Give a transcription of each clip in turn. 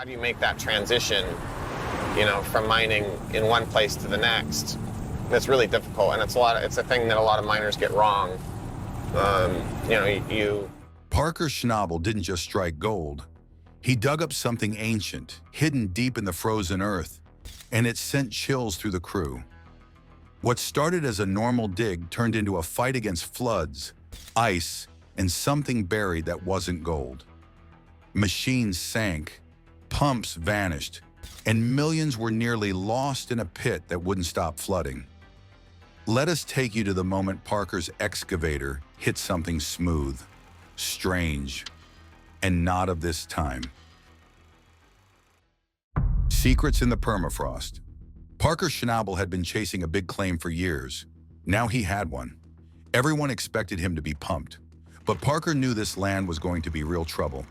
how do you make that transition, from mining in one place to the next? That's really difficult, and it's a thing that a lot of miners get wrong. Parker Schnabel didn't just strike gold. He dug up something ancient, hidden deep in the frozen earth, and it sent chills through the crew. What started as a normal dig turned into a fight against floods, ice, and something buried that wasn't gold. Machines sank, pumps vanished, and millions were nearly lost in a pit that wouldn't stop flooding. Let us take you to the moment Parker's excavator hit something smooth, strange, and not of this time. Secrets in the permafrost. Parker Schnabel had been chasing a big claim for years. Now he had one. Everyone expected him to be pumped, but Parker knew this land was going to be real trouble.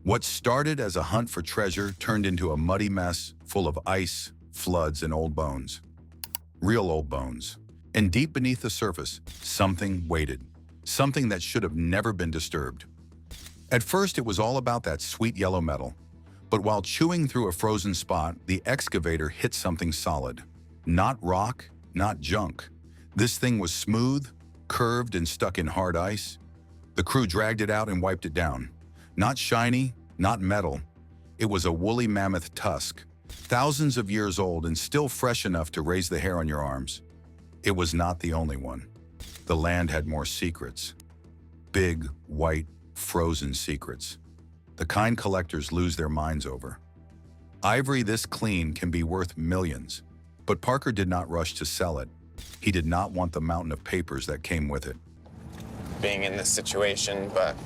What started as a hunt for treasure turned into a muddy mess full of ice, floods, and old bones. Real old bones. And deep beneath the surface, something waited. Something that should have never been disturbed. At first, it was all about that sweet yellow metal. But while chewing through a frozen spot, the excavator hit something solid. Not rock, not junk. This thing was smooth, curved, and stuck in hard ice. The crew dragged it out and wiped it down. Not shiny, not metal. It was a woolly mammoth tusk, thousands of years old and still fresh enough to raise the hair on your arms. It was not the only one. The land had more secrets. Big, white, frozen secrets. The kind collectors lose their minds over. Ivory this clean can be worth millions, but Parker did not rush to sell it. He did not want the mountain of papers that came with it. Being in this situation, but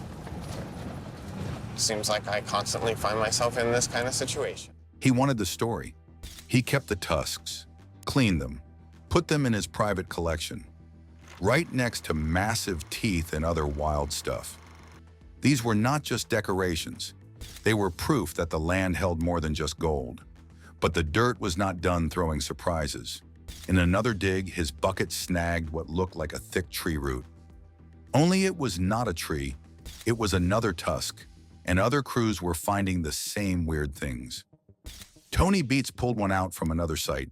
it seems like I constantly find myself in this kind of situation. He wanted the story. He kept the tusks, cleaned them, put them in his private collection, right next to massive teeth and other wild stuff. These were not just decorations. They were proof that the land held more than just gold. But the dirt was not done throwing surprises. In another dig, his bucket snagged what looked like a thick tree root. Only it was not a tree, it was another tusk, and other crews were finding the same weird things. Tony Beats pulled one out from another site.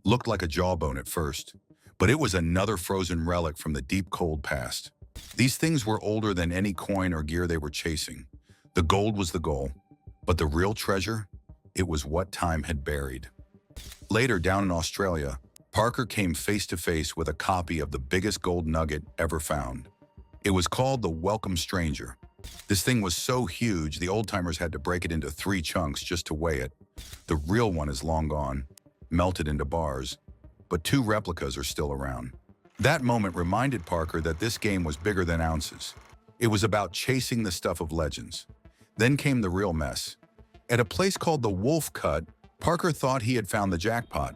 Looked like a jawbone at first, but it was another frozen relic from the deep cold past. These things were older than any coin or gear they were chasing. The gold was the goal, but the real treasure, it was what time had buried. Later, down in Australia, Parker came face to face with a copy of the biggest gold nugget ever found. It was called the Welcome Stranger. This thing was so huge, the old-timers had to break it into 3 chunks just to weigh it. The real one is long gone, melted into bars, but 2 replicas are still around. That moment reminded Parker that this game was bigger than ounces. It was about chasing the stuff of legends. Then came the real mess. At a place called the Wolf Cut, Parker thought he had found the jackpot.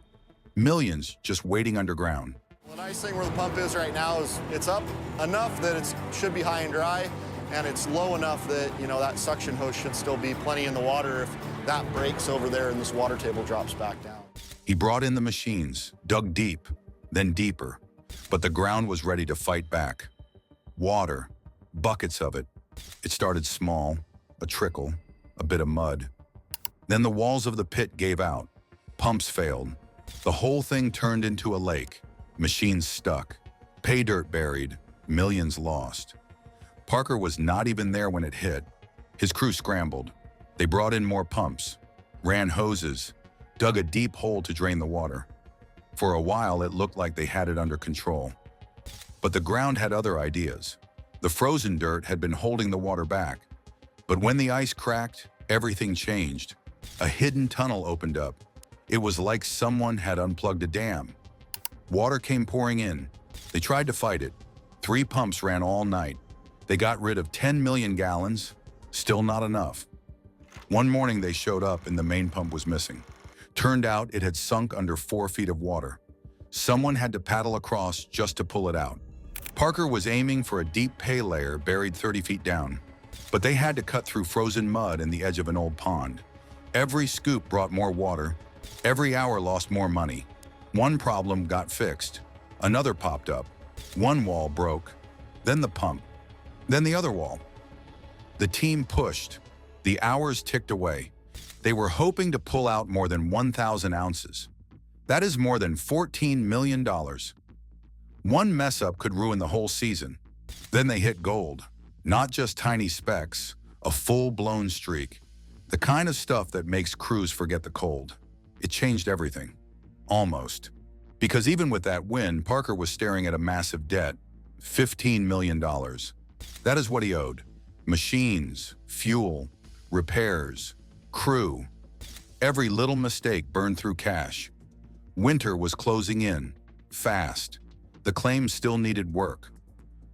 Millions just waiting underground. The nice thing where the pump is right now is it's up enough that it should be high and dry, and it's low enough that, that suction hose should still be plenty in the water if that breaks over there and this water table drops back down. He brought in the machines, dug deep, then deeper. But the ground was ready to fight back. Water, buckets of it. It started small, a trickle, a bit of mud. Then the walls of the pit gave out. Pumps failed. The whole thing turned into a lake. Machines stuck. Pay dirt buried. Millions lost. Parker was not even there when it hit. His crew scrambled. They brought in more pumps, ran hoses, dug a deep hole to drain the water. For a while, it looked like they had it under control. But the ground had other ideas. The frozen dirt had been holding the water back. But when the ice cracked, everything changed. A hidden tunnel opened up. It was like someone had unplugged a dam. Water came pouring in. They tried to fight it. 3 pumps ran all night. They got rid of 10 million gallons. Still not enough. One morning they showed up and the main pump was missing. Turned out it had sunk under 4 feet of water. Someone had to paddle across just to pull it out. Parker was aiming for a deep pay layer buried 30 feet down, but they had to cut through frozen mud and the edge of an old pond. Every scoop brought more water. Every hour lost more money. One problem got fixed. Another popped up. One wall broke. Then the pump. Then the other wall. The team pushed. The hours ticked away. They were hoping to pull out more than 1,000 ounces. That is more than $14 million. One mess-up could ruin the whole season. Then they hit gold. Not just tiny specks, a full-blown streak. The kind of stuff that makes crews forget the cold. It changed everything. Almost. Because even with that win, Parker was staring at a massive debt. $15 million. That is what he owed. Machines, fuel, repairs, crew. Every little mistake burned through cash. Winter was closing in, fast. The claims still needed work.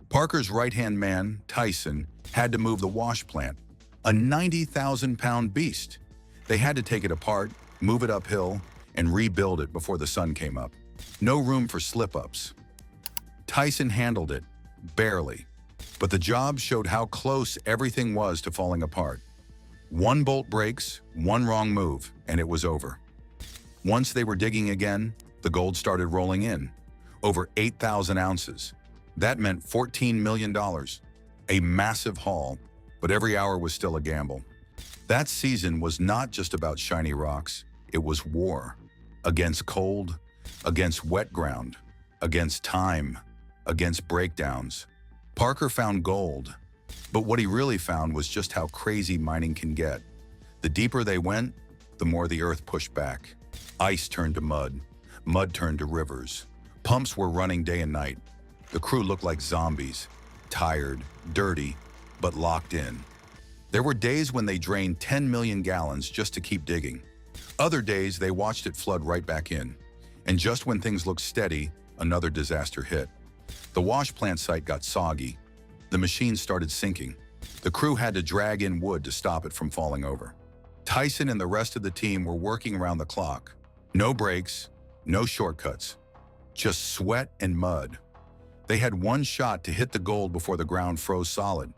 Parker's right-hand man, Tyson, had to move the wash plant, a 90,000-pound beast. They had to take it apart, move it uphill, and rebuild it before the sun came up. No room for slip-ups. Tyson handled it, barely. But the job showed how close everything was to falling apart. One bolt breaks, one wrong move, and it was over. Once they were digging again, the gold started rolling in. Over 8,000 ounces. That meant $14 million. A massive haul, but every hour was still a gamble. That season was not just about shiny rocks. It was war. Against cold, against wet ground, against time, against breakdowns. Parker found gold, but what he really found was just how crazy mining can get. The deeper they went, the more the earth pushed back. Ice turned to mud, mud turned to rivers. Pumps were running day and night. The crew looked like zombies, tired, dirty, but locked in. There were days when they drained 10 million gallons just to keep digging. Other days, they watched it flood right back in. And just when things looked steady, another disaster hit. The wash plant site got soggy. The machines started sinking. The crew had to drag in wood to stop it from falling over. Tyson and the rest of the team were working around the clock. No breaks, no shortcuts. Just sweat and mud. They had one shot to hit the gold before the ground froze solid.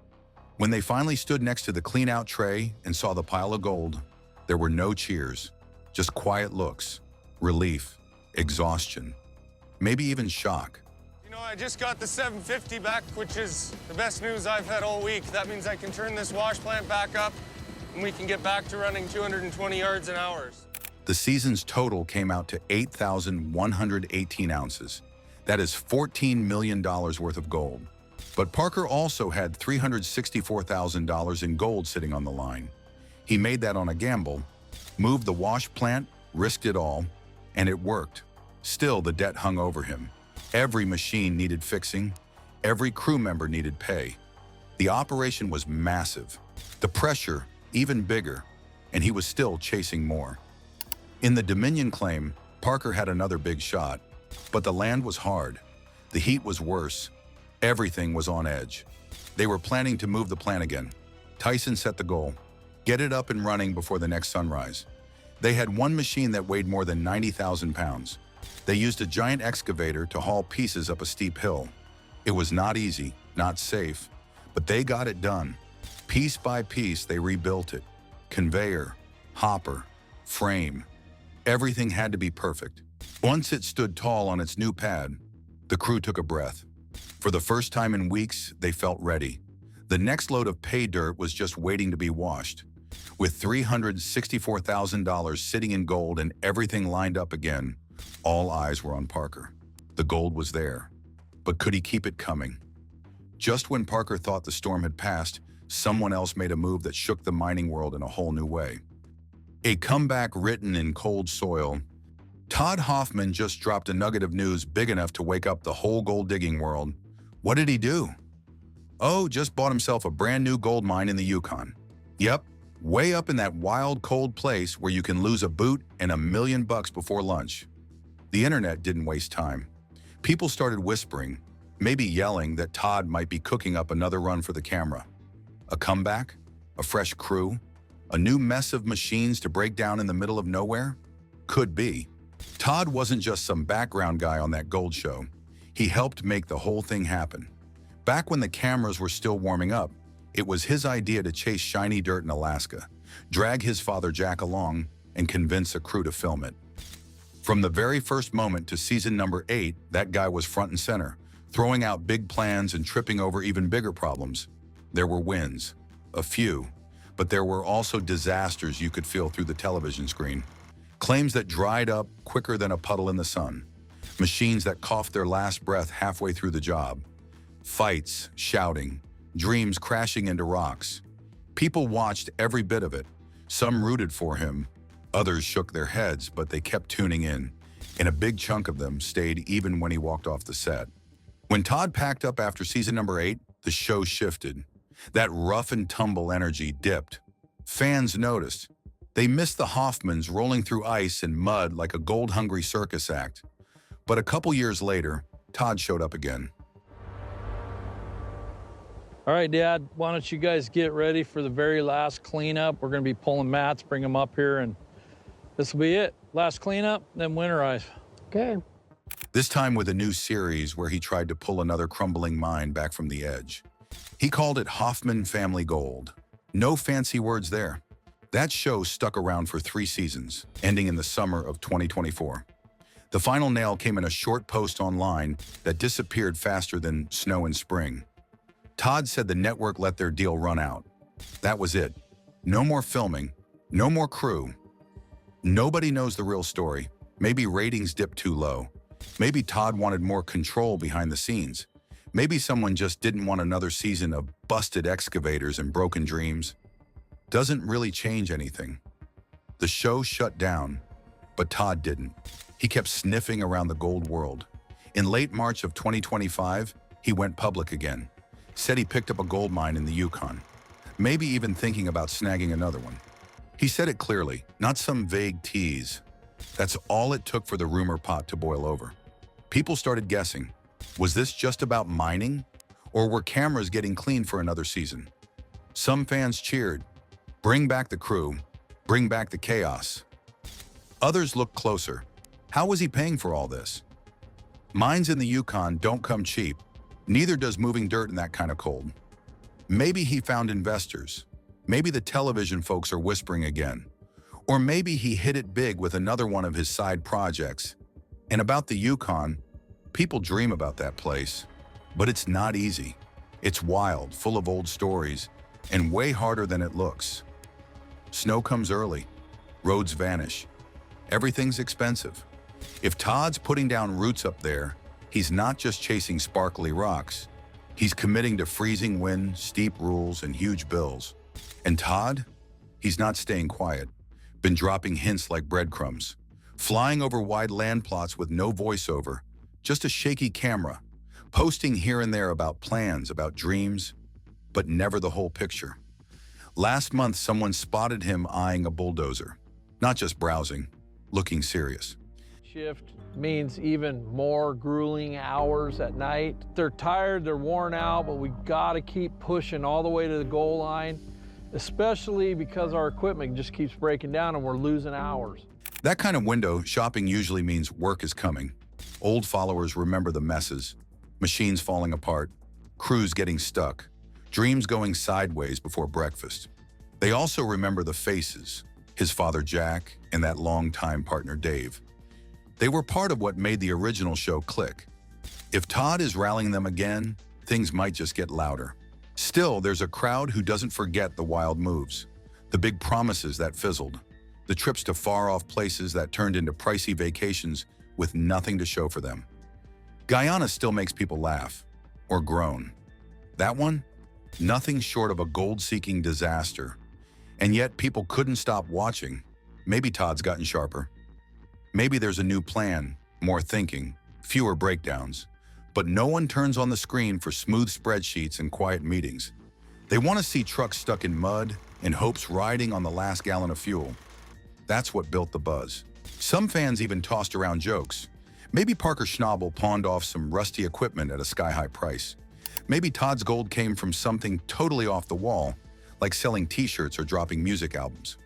When they finally stood next to the clean-out tray and saw the pile of gold, there were no cheers, just quiet looks, relief, exhaustion, maybe even shock. You know, I just got the 750 back, which is the best news I've had all week. That means I can turn this wash plant back up, and we can get back to running 220 yards an hour. The season's total came out to 8,118 ounces. That is $14 million worth of gold. But Parker also had $364,000 in gold sitting on the line. He made that on a gamble, moved the wash plant, risked it all, and it worked. Still, the debt hung over him. Every machine needed fixing. Every crew member needed pay. The operation was massive. The pressure, even bigger, and he was still chasing more. In the Dominion claim, Parker had another big shot, but the land was hard. The heat was worse. Everything was on edge. They were planning to move the plant again. Tyson set the goal: get it up and running before the next sunrise. They had one machine that weighed more than 90,000 pounds. They used a giant excavator to haul pieces up a steep hill. It was not easy, not safe, but they got it done. Piece by piece, they rebuilt it. Conveyor, hopper, frame. Everything had to be perfect. Once it stood tall on its new pad, the crew took a breath. For the first time in weeks, they felt ready. The next load of pay dirt was just waiting to be washed. With $364,000 sitting in gold and everything lined up again, all eyes were on Parker. The gold was there, but could he keep it coming? Just when Parker thought the storm had passed, someone else made a move that shook the mining world in a whole new way. A comeback written in cold soil. Todd Hoffman just dropped a nugget of news big enough to wake up the whole gold digging world. What did he do? Oh, just bought himself a brand new gold mine in the Yukon. Yep, way up in that wild, cold place where you can lose a boot and $1 million before lunch. The internet didn't waste time. People started whispering, maybe yelling, that Todd might be cooking up another run for the camera. A comeback? A fresh crew? A new mess of machines to break down in the middle of nowhere? Could be. Todd wasn't just some background guy on that gold show. He helped make the whole thing happen. Back when the cameras were still warming up, it was his idea to chase shiny dirt in Alaska, drag his father Jack along, and convince a crew to film it. From the very first moment to season number 8, that guy was front and center, throwing out big plans and tripping over even bigger problems. There were wins, a few, But there were also disasters you could feel through the television screen. Claims that dried up quicker than a puddle in the sun. Machines that coughed their last breath halfway through the job. Fights, shouting, dreams crashing into rocks. People watched every bit of it. Some rooted for him, others shook their heads, but they kept tuning in, and a big chunk of them stayed even when he walked off the set. When Todd packed up after season number 8, the show shifted. That rough and tumble energy dipped. Fans noticed. They missed the Hoffmans rolling through ice and mud like a gold-hungry circus act. But a couple years later, Todd showed up again. All right, Dad, why don't you guys get ready for the very last cleanup? We're gonna be pulling mats, bring them up here, and this will be it. Last cleanup, then winterize. Okay. This time with a new series where he tried to pull another crumbling mine back from the edge. He called it Hoffman Family Gold. No fancy words there. That show stuck around for 3 seasons, ending in the summer of 2024. The final nail came in a short post online that disappeared faster than snow in spring. Todd said the network let their deal run out. That was it. No more filming, no more crew. Nobody knows the real story. Maybe ratings dipped too low. Maybe Todd wanted more control behind the scenes. Maybe someone just didn't want another season of busted excavators and broken dreams. Doesn't really change anything. The show shut down, but Todd didn't. He kept sniffing around the gold world. In late March of 2025, he went public again. Said he picked up a gold mine in the Yukon. Maybe even thinking about snagging another one. He said it clearly, not some vague tease. That's all it took for the rumor pot to boil over. People started guessing. Was this just about mining? Or were cameras getting clean for another season? Some fans cheered. Bring back the crew. Bring back the chaos. Others looked closer. How was he paying for all this? Mines in the Yukon don't come cheap. Neither does moving dirt in that kind of cold. Maybe he found investors. Maybe the television folks are whispering again. Or maybe he hit it big with another one of his side projects. And about the Yukon, people dream about that place. But it's not easy. It's wild, full of old stories, and way harder than it looks. Snow comes early. Roads vanish. Everything's expensive. If Todd's putting down roots up there, he's not just chasing sparkly rocks. He's committing to freezing wind, steep rules, and huge bills. And Todd? He's not staying quiet. Been dropping hints like breadcrumbs. Flying over wide land plots with no voiceover, just a shaky camera. Posting here and there about plans, about dreams, but never the whole picture. Last month, someone spotted him eyeing a bulldozer. Not just browsing, looking serious. Shift means even more grueling hours at night. They're tired, they're worn out, but we gotta keep pushing all the way to the goal line, especially because our equipment just keeps breaking down and we're losing hours. That kind of window shopping usually means work is coming. Old followers remember the messes, machines falling apart, crews getting stuck, dreams going sideways before breakfast. They also remember the faces, his father Jack and that longtime partner Dave. They were part of what made the original show click. If Todd is rallying them again, things might just get louder. Still, there's a crowd who doesn't forget the wild moves, the big promises that fizzled, the trips to far-off places that turned into pricey vacations with nothing to show for them. Guyana still makes people laugh, or groan. That one? Nothing short of a gold-seeking disaster. And yet people couldn't stop watching. Maybe Todd's gotten sharper. Maybe there's a new plan, more thinking, fewer breakdowns. But no one turns on the screen for smooth spreadsheets and quiet meetings. They want to see trucks stuck in mud and hopes riding on the last gallon of fuel. That's what built the buzz. Some fans even tossed around jokes. Maybe Parker Schnabel pawned off some rusty equipment at a sky-high price. Maybe Todd's gold came from something totally off the wall, like selling t-shirts or dropping music albums.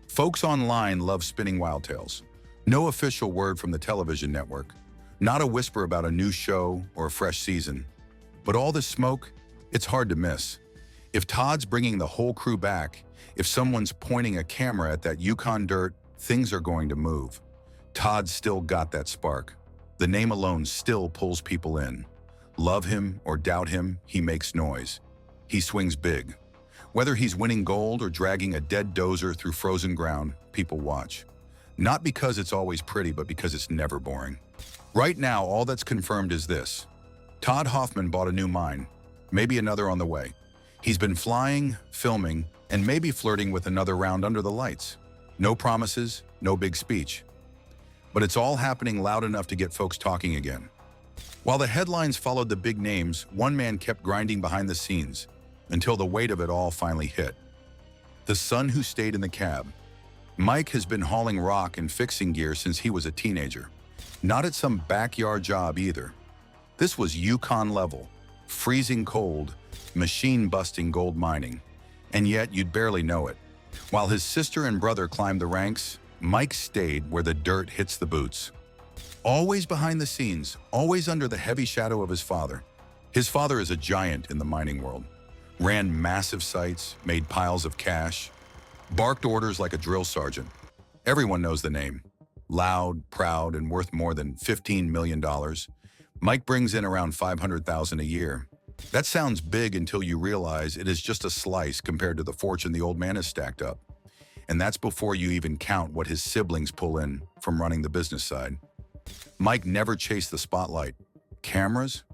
Folks online love spinning wild tales. No official word from the television network. Not a whisper about a new show or a fresh season. But all this smoke, it's hard to miss. If Todd's bringing the whole crew back, if someone's pointing a camera at that Yukon dirt, things are going to move. Todd's still got that spark. The name alone still pulls people in. Love him or doubt him, he makes noise. He swings big. Whether he's winning gold or dragging a dead dozer through frozen ground, people watch. Not because it's always pretty, but because it's never boring. Right now, all that's confirmed is this. Todd Hoffman bought a new mine, maybe another on the way. He's been flying, filming, and maybe flirting with another round under the lights. No promises, no big speech. But it's all happening loud enough to get folks talking again. While the headlines followed the big names, one man kept grinding behind the scenes until the weight of it all finally hit. The son who stayed in the cab. Mike has been hauling rock and fixing gear since he was a teenager. Not at some backyard job either. This was Yukon level, freezing cold, machine-busting gold mining. And yet you'd barely know it. While his sister and brother climbed the ranks, Mike stayed where the dirt hits the boots. Always behind the scenes, always under the heavy shadow of his father. His father is a giant in the mining world. Ran massive sites, made piles of cash, barked orders like a drill sergeant. Everyone knows the name. Loud, proud, and worth more than $15 million. Mike brings in around $500,000 a year. That sounds big until you realize it is just a slice compared to the fortune the old man has stacked up. And that's before you even count what his siblings pull in from running the business side. Mike never chased the spotlight. Cameras?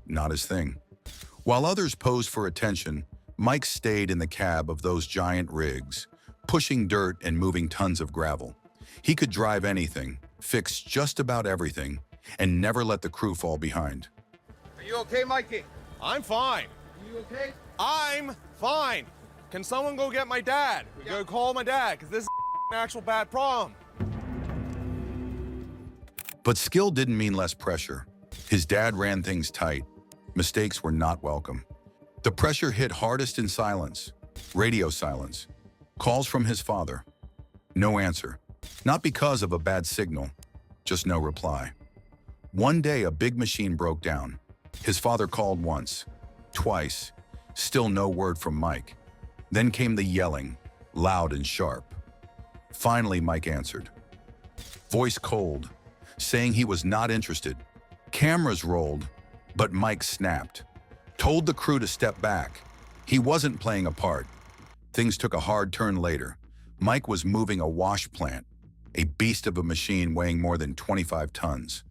Not his thing. While others posed for attention, Mike stayed in the cab of those giant rigs, pushing dirt and moving tons of gravel. He could drive anything, fix just about everything, and never let the crew fall behind. Are you okay, Mikey? I'm fine. Are you okay? I'm fine. Can someone go get my dad? Go call my dad, because this is an actual bad problem. But skill didn't mean less pressure. His dad ran things tight. Mistakes were not welcome. The pressure hit hardest in silence. Radio silence. Calls from his father. No answer. Not because of a bad signal, just no reply. One day, a big machine broke down. His father called once, twice, still no word from Mike. Then came the yelling, loud and sharp. Finally, Mike answered. Voice cold, saying he was not interested. Cameras rolled, but Mike snapped. Told the crew to step back. He wasn't playing a part. Things took a hard turn later. Mike was moving a wash plant, a beast of a machine weighing more than 25 tons.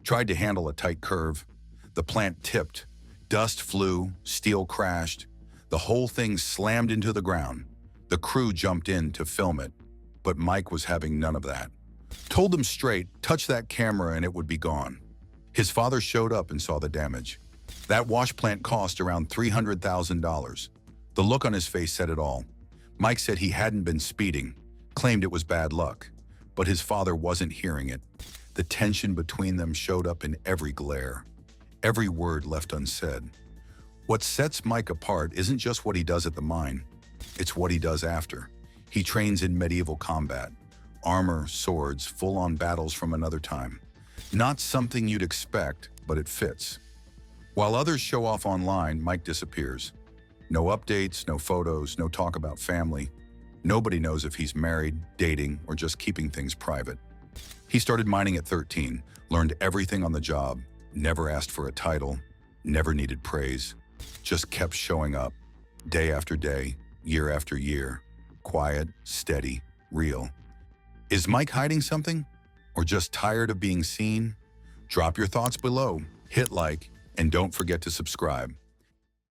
Tried to handle a tight curve. The plant tipped. Dust flew, steel crashed. The whole thing slammed into the ground. The crew jumped in to film it, but Mike was having none of that. Told them straight, touch that camera and it would be gone. His father showed up and saw the damage. That wash plant cost around $300,000. The look on his face said it all. Mike said he hadn't been speeding, claimed it was bad luck, but his father wasn't hearing it. The tension between them showed up in every glare, every word left unsaid. What sets Mike apart isn't just what he does at the mine, it's what he does after. He trains in medieval combat, armor, swords, full-on battles from another time. Not something you'd expect, but it fits. While others show off online, Mike disappears. No updates, no photos, no talk about family. Nobody knows if he's married, dating, or just keeping things private. He started mining at 13, learned everything on the job, never asked for a title, never needed praise, just kept showing up, day after day, year after year, quiet, steady, real. Is Mike hiding something? Or just tired of being seen? Drop your thoughts below, hit like, and don't forget to subscribe.